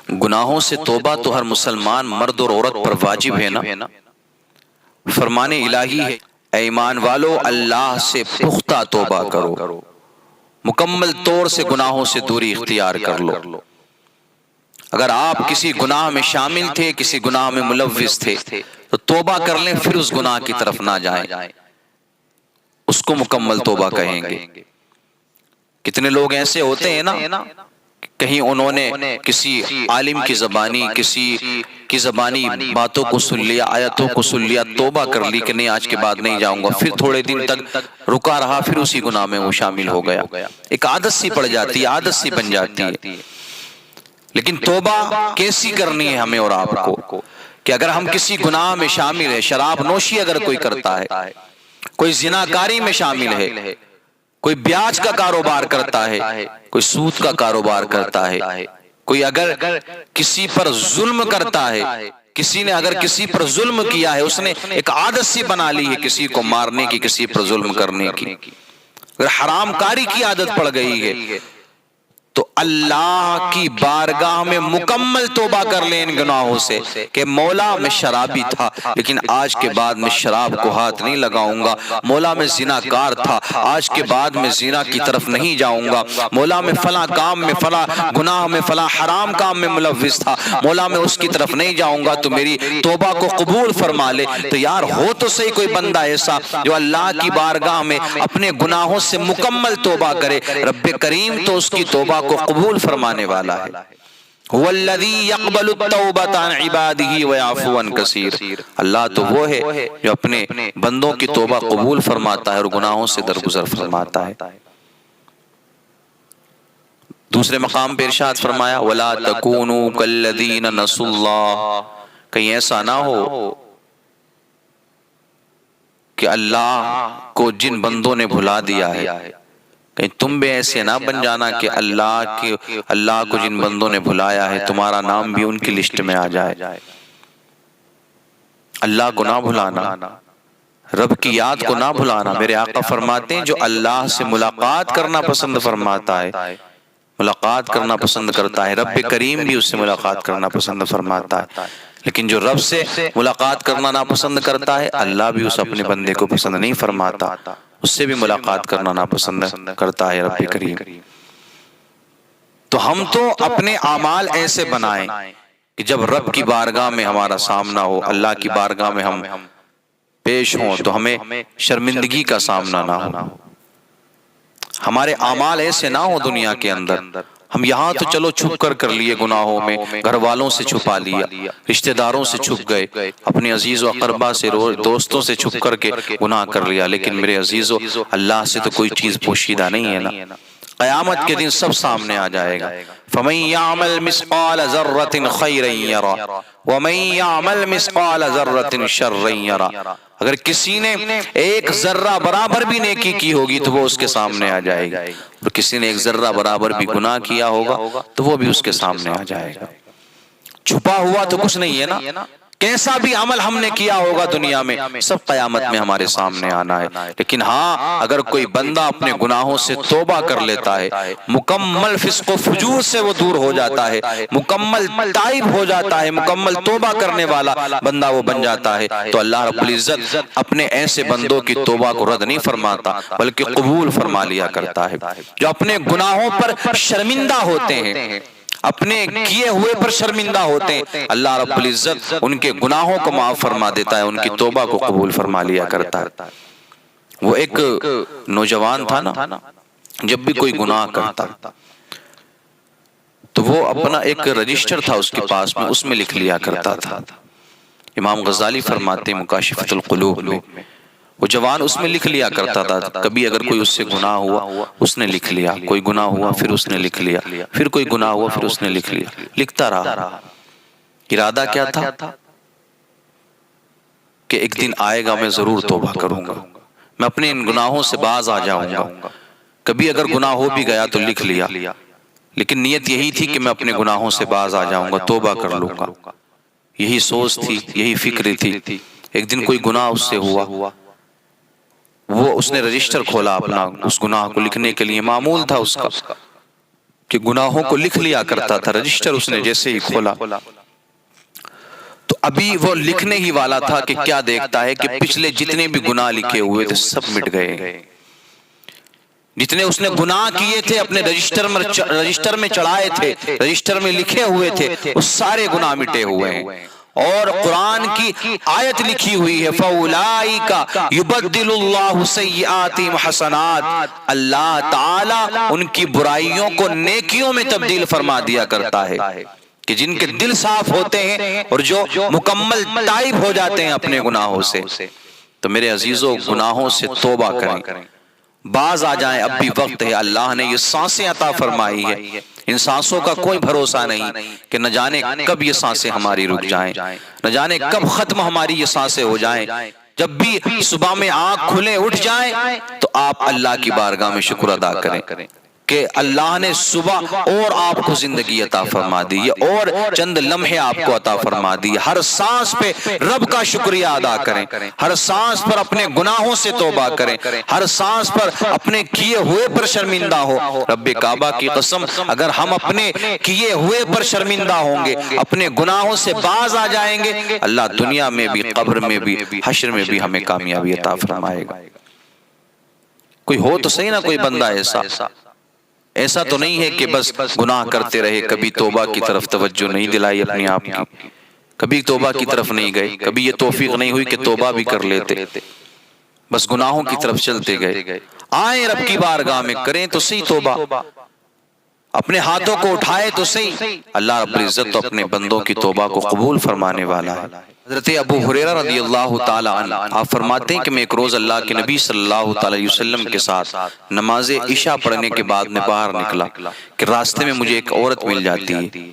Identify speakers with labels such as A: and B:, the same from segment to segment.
A: گناہوں سے توبہ تو ہر مسلمان مرد اور عورت پر واجب ہے نا، فرمان الہی ہے اے ایمان والو اللہ سے پختہ توبہ کرو، مکمل طور سے گناہوں سے دوری اختیار کر لو۔ اگر آپ کسی گناہ میں شامل تھے، کسی گناہ میں ملوث تھے تو توبہ کر لیں، پھر اس گناہ کی طرف نہ جائیں، اس کو مکمل توبہ کہیں گے۔ کتنے لوگ ایسے ہوتے ہیں نا، کہیں انہوں نے کسی عالم کی زبانی، کسی کی زبانی باتوں کو سن لیا، آیتوں کو سن لیا، توبہ کر لی کہ نہیں آج کے بعد نہیں جاؤں گا، پھر تھوڑے دن تک رکا رہا، پھر اسی گناہ میں وہ شامل ہو گیا، ایک عادت سی پڑ جاتی ہے، عادت سی بن جاتی ہے۔ لیکن توبہ کیسی کرنی ہے ہمیں اور آپ کو کہ اگر ہم کسی گناہ میں شامل ہیں، شراب نوشی اگر کوئی کرتا ہے، کوئی زناکاری میں شامل ہے، کوئی بیاج کا کاروبار کرتا ہے، کوئی سود کا کاروبار کرتا ہے، کوئی اگر کسی پر ظلم کرتا ہے، کسی نے اگر کسی پر ظلم کیا ہے، اس نے ایک عادت سی بنا لی ہے کسی کو مارنے کی، کسی پر ظلم کرنے کی، اگر حرام کاری کی عادت پڑ گئی ہے تو اللہ کی بارگاہ میں مکمل توبہ کر لیں ان گناہوں سے کہ مولا میں شرابی تھا لیکن آج کے بعد میں شراب کو ہاتھ نہیں لگاؤں گا، مولا میں زناکار تھا آج کے بعد میں زنا کی طرف نہیں جاؤں گا، مولا میں فلاں کام میں فلاں گناہ میں فلاں حرام کام میں ملوث تھا، مولا میں اس کی طرف نہیں جاؤں گا، تو میری توبہ کو قبول فرما لے۔ تو یار ہو تو صحیح کوئی بندہ ایسا جو اللہ کی بارگاہ میں اپنے گناہوں سے مکمل توبہ کرے، رب کریم تو اس کی توبہ کو قبول فرمانے والا ہے۔ وَالَّذِي يَقْبَلُ التَّوْبَةَ عَنْ عِبَادِهِ وَيَعْفُو عَنْ كَثِيرٍ، اللہ تو وہ ہے جو اپنے بندوں کی توبہ قبول فرماتا ہے اور گناہوں سے درگزر فرماتا ہے۔ دوسرے مقام پہ ارشاد فرمایا وَلَا تَكُونُوا كَالَّذِينَ نَسُوا اللَّهَ، کہیں ایسا نہ ہو کہ اللہ کو جن بندوں نے بھلا دیا ہے، کہیں تم بھی ایسے نہ بن جانا کہ اللہ کو جن بندوں نے بھلایا ہے تمہارا نام بھی ان کی لسٹ میں آ جائے۔ اللہ کو نہ بھلانا، رب کی یاد کو نہ بھلانا۔ میرے آقا فرماتے ہیں جو اللہ سے ملاقات کرنا پسند فرماتا ہے، ملاقات کرنا پسند کرتا ہے، رب کریم بھی اس سے ملاقات کرنا پسند فرماتا ہے، لیکن جو رب سے ملاقات کرنا ناپسند کرتا ہے اللہ بھی اس اپنے بندے کو پسند نہیں فرماتا، اس سے بھی ملاقات کرنا ناپسند کرتا ہے رب کریم۔ تو ہم تو اپنے اعمال ایسے بنائیں کہ جب رب کی بارگاہ میں ہمارا سامنا ہو، اللہ کی بارگاہ میں ہم پیش ہوں تو ہمیں شرمندگی کا سامنا نہ ہو، ہمارے اعمال ایسے نہ ہو دنیا کے اندر، ہم یہاں تو چلو چھپ کر لیے گناہوں میں، گھر والوں سے چھپا لیا، رشتہ داروں سے چھپ گئے، اپنے عزیز و اقربا سے دوستوں سے چھپ کر کے گناہ کر لیا، لیکن میرے عزیزو اللہ سے تو کوئی چیز پوشیدہ نہیں ہے نا، قیامت کے دن سب سامنے آ جائے گا۔ فَمَن يَعْمَلْ مِثْقَالَ ذَرَّةٍ خَيْرًا يَرَهُ وَمَن يَعْمَلْ مِثْقَالَ ذَرَّةٍ شَرًّا يَرَهُ، اگر کسی نے ایک ذرہ برابر بھی نیکی کی ہوگی تو وہ اس کے سامنے آ جائے گی، اور کسی نے ایک ذرہ برابر بھی گناہ کیا ہوگا تو وہ بھی اس کے سامنے آ جائے گا۔ چھپا ہوا تو کچھ نہیں ہے نا، کیسا بھی عمل ہم نے کیا ہوگا دنیا میں سب قیامت میں ہمارے سامنے آنا ہے، لیکن ہاں اگر کوئی بندہ اپنے گناہوں سے توبہ کر لیتا ہے، مکمل فسق و فجور سے وہ دور ہو جاتا ہے، مکمل تائب ہو جاتا ہے، مکمل توبہ کرنے والا بندہ وہ بن جاتا ہے، تو اللہ رب العزت اپنے ایسے بندوں کی توبہ کو رد نہیں فرماتا بلکہ قبول فرما لیا کرتا ہے۔ جو اپنے گناہوں پر شرمندہ ہوتے ہیں، اپنے کیے ہوئے پر شرمندہ ہوتے ہیں، اللہ رب العزت ان کے گناہوں کو معاف فرما دیتا ہے، ان کی توبہ کو قبول فرما لیا کرتا ہے۔ وہ ایک نوجوان تھا نا، جب بھی کوئی گناہ کرتا تو وہ اپنا ایک رجسٹر تھا اس کے پاس میں، اس میں لکھ لیا کرتا تھا۔ امام غزالی فرماتے ہیں مکاشفۃ القلوب میں، وہ جوان اس میں لکھ لیا کرتا تھا، کبھی اگر کوئی اس سے گناہ ہوا اس نے لکھ لیا، کوئی گناہ ہوا پھر اس نے لکھ لیا، پھر کوئی گناہ ہوا پھر اس نے لکھ لیا، لکھتا رہا۔ ارادہ کیا تھا کہ ایک دن آئے گا میں ضرور توبہ کروں گا، میں اپنے ان گناہوں سے باز آ جاؤں گا، کبھی اگر گناہ ہو بھی گیا تو لکھ لیا، لیکن نیت یہی تھی کہ میں اپنے گناہوں سے باز آ جاؤں گا، توبہ کر لوں گا، یہی سوچ تھی، یہی فکر تھی۔ ایک دن کوئی گناہ اس سے ہوا، وہ اس نے رجسٹر کھولا اپنا اس گناہ کو لکھنے کے لیے، معمول تھا اس کا، کہ گناہوں کو لکھ لیا کرتا تھا، رجسٹر اس نے جیسے ہی کھولا تو ابھی وہ لکھنے ہی والا تھا کہ کیا دیکھتا ہے کہ پچھلے جتنے بھی گناہ لکھے ہوئے تھے سب مٹ گئے. جتنے اس نے گناہ کیے تھے اپنے رجسٹر میں چڑھائے تھے، رجسٹر میں لکھے ہوئے تھے، وہ سارے گناہ مٹے ہوئے ہیں. اور قرآن کی آیت لکھی ہوئی ہے فَأُولَئِكَ يُبَدِّلُ اللَّهُ سَيِّئَاتِهِمْ حَسَنَاتٍ، اللہ تعالی ان کی برائیوں کو نیکیوں میں تبدیل فرما دیا کرتا ہے. کہ جن کے دل صاف ہوتے ہیں اور جو مکمل تائب ہو جاتے ہیں اپنے گناہوں سے. تو میرے عزیزو گناہوں سے توبہ کریں، باز آ جائیں، اب بھی وقت ہے. اللہ نے یہ سانسیں عطا فرمائی ہے، ان سانسوں کا کوئی بھروسہ نہیں کہ نہ جانے کب یہ سانسیں ہماری رک جائیں، نہ جانے کب ختم ہماری یہ سانسیں ہو جائیں. جب بھی صبح میں آنکھ کھلے اٹھ جائیں تو آپ اللہ کی بارگاہ میں شکر ادا کریں کہ اللہ نے صبح اور آپ کو زندگی عطا فرما دی ہے اور چند لمحے آپ کو عطا فرما دی. ہر سانس پہ رب کا شکریہ ادا کریں، ہر سانس پر اپنے گناہوں سے توبہ کریں، ہر سانس پر اپنے کیے ہوئے پر شرمندہ ہو. رب کعبہ کی قسم اگر ہم اپنے کیے ہوئے پر شرمندہ ہوں گے، اپنے گناہوں سے باز آ جائیں گے، اللہ دنیا میں بھی قبر میں بھی حشر میں بھی ہمیں کامیابی عطا فرمائے گا. کوئی ہو تو صحیح نا کوئی بندہ ایسا تو نہیں ہے کہ بس گناہ کرتے رہے، کبھی توبہ کی طرف توجہ نہیں دلائی اپنے آپ کی، کبھی توبہ کی طرف نہیں گئے، کبھی یہ توفیق نہیں ہوئی کہ توبہ بھی کر لیتے، بس گناہوں کی طرف چلتے گئے. آئیں رب کی بارگاہ میں، کریں تو صحیح توبہ، اپنے ہاتھوں کو اٹھائے تو صحیح. اللہ رب العزت تو اپنے بندوں کی توبہ کو قبول فرمانے والا ہے. حضرت ابو ہریرہ رضی اللہ تعالی عنہ آپ فرماتے ہیں کہ میں ایک روز اللہ کے نبی صلی اللہ تعالی علیہ وسلم کے ساتھ نماز عشاء پڑھنے کے بعد میں باہر نکلا کہ راستے میں مجھے ایک عورت مل جاتی ہے.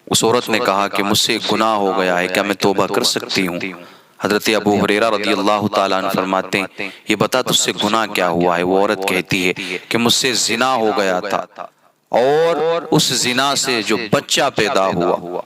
A: اس عورت نے کہا کہ مجھ سے گناہ ہو گیا ہے، کیا میں توبہ کر سکتی ہوں؟ حضرت ابو ہریرہ رضی اللہ تعالی عنہ فرماتے ہیں یہ بتا تجھ سے گناہ کیا ہوا ہے؟ وہ عورت کہتی ہے کہ مجھ سے زنا ہو گیا تھا اور اس زنا سے جو بچہ پیدا ہوا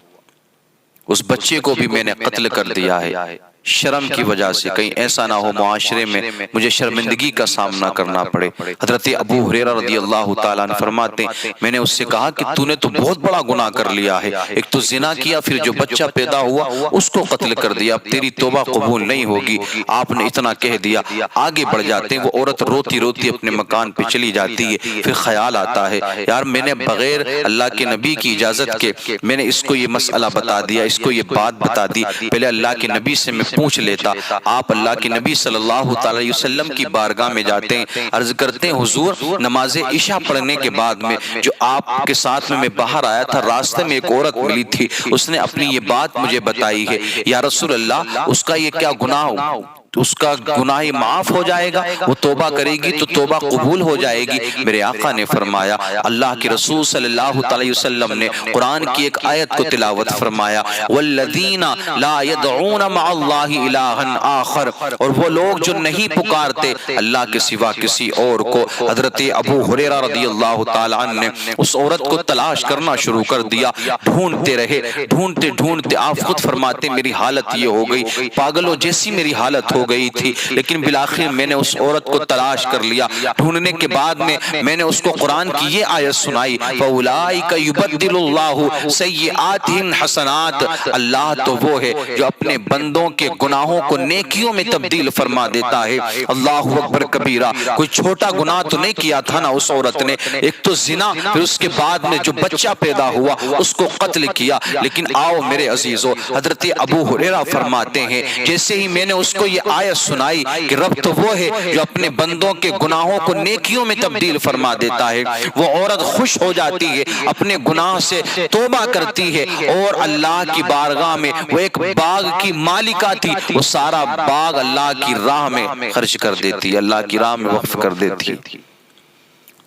A: اس بچے کو بھی میں نے قتل کر دیا ہے شرم کی وجہ سے، کہیں ایسا نہ ہو معاشرے میں مجھے شرمندگی کا سامنا کرنا پڑے. حضرت ابو ہریرہ رضی اللہ تعالیٰ عنہ فرماتے ہیں میں نے اس سے کہا کہ تو نے تو بہت بڑا گناہ کر لیا ہے، ایک تو زنا کیا، پھر جو بچہ پیدا ہوا اس کو قتل کر دیا، اب تیری توبہ قبول نہیں ہوگی. آپ نے اتنا کہہ دیا، آگے بڑھ جاتے ہیں. وہ عورت روتی روتی اپنے مکان پہ چلی جاتی ہے. پھر خیال آتا ہے یار میں نے بغیر اللہ کے نبی کی اجازت کے میں نے اس کو یہ مسئلہ بتا دیا، اس کو یہ بات بتا دی، پہلے اللہ کے نبی سے میں پوچھ لیتا. آپ اللہ کے نبی صلی اللہ علیہ وسلم کی بارگاہ میں جاتے ہیں، عرض کرتے ہیں حضور نماز عشاء پڑھنے کے بعد میں جو آپ کے ساتھ میں باہر آیا تھا، راستے میں ایک عورت ملی تھی، اس نے اپنی یہ بات مجھے بتائی ہے، یا رسول اللہ اس کا یہ کیا گناہ ہو؟ اس کا گناہ معاف ہو جائے گا، وہ توبہ کرے گی تو توبہ قبول ہو جائے گی. میرے آقا نے فرمایا، اللہ کے رسول صلی اللہ علیہ وسلم نے قرآن کی ایک آیت کو تلاوت فرمایا والذین لا يدعون مع اللہ الہا آخر، اور وہ لوگ جو نہیں پکارتے اللہ کے سوا کسی اور کو. حضرت ابو ہریرہ رضی اللہ تعالی عنہ نے اس عورت کو تلاش کرنا شروع کر دیا، ڈھونڈتے رہے، ڈھونڈتے ڈھونڈتے آپ خود فرماتے میری حالت یہ ہو گئی، پاگلوں جیسی میری حالت ہو گئی تھی، لیکن بالآخر میں نے اس عورت کو تلاش کر لیا. ڈھونڈنے کے بعد میں نے اس کو قرآن کی یہ آیت سنائی فَأُولَئِكَ يُبَدِّلُ اللَّهُ سَيِّئَاتِهِمْ حَسَنَاتٍ، اللہ تو وہ ہے جو اپنے بندوں کے گناہوں کو نیکیوں میں تبدیل فرما دیتا ہے. اللہ اکبر کبیرہ، کوئی چھوٹا گناہ تو نہیں کیا تھا نا اس عورت نے، ایک تو زنا، پھر اس کے بعد میں جو بچہ پیدا ہوا اس کو قتل کیا. لیکن آؤ میرے عزیزو، حضرت ابو ہریرہ فرماتے ہیں جیسے ہی میں نے اس کو یہ آیت سنائی کہ رب تو وہ ہے جو اپنے بندوں کے گناہوں کو نیکیوں میں تبدیل فرما دیتا ہے، وہ عورت خوش ہو جاتی ہے، اپنے گناہ سے توبہ کرتی ہے اور اللہ کی بارگاہ میں وہ ایک باغ کی مالکہ تھی، وہ سارا باغ اللہ کی راہ میں خرچ کر دیتی ہے، اللہ کی راہ میں وقف کر دیتی ہے.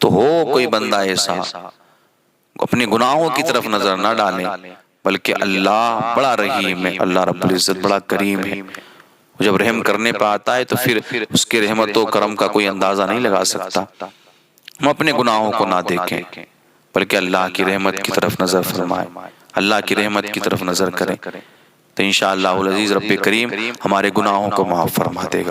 A: تو ہو کوئی بندہ ایسا، اپنے گناہوں کی طرف نظر نہ ڈالیں، بلکہ اللہ بڑا رحیم ہے، اللہ رب العزت بڑا کریم ہے. جب رحم کرنے پہ آتا ہے تو پھر اس کے رحمت و کرم کا کوئی اندازہ نہیں لگا سکتا. ہم اپنے گناہوں کو نہ دیکھیں بلکہ اللہ کی رحمت کی طرف نظر فرمائیں، اللہ کی رحمت کی طرف نظر کریں، تو انشاءاللہ العزیز رب کریم ہمارے گناہوں کو معاف فرما دے گا.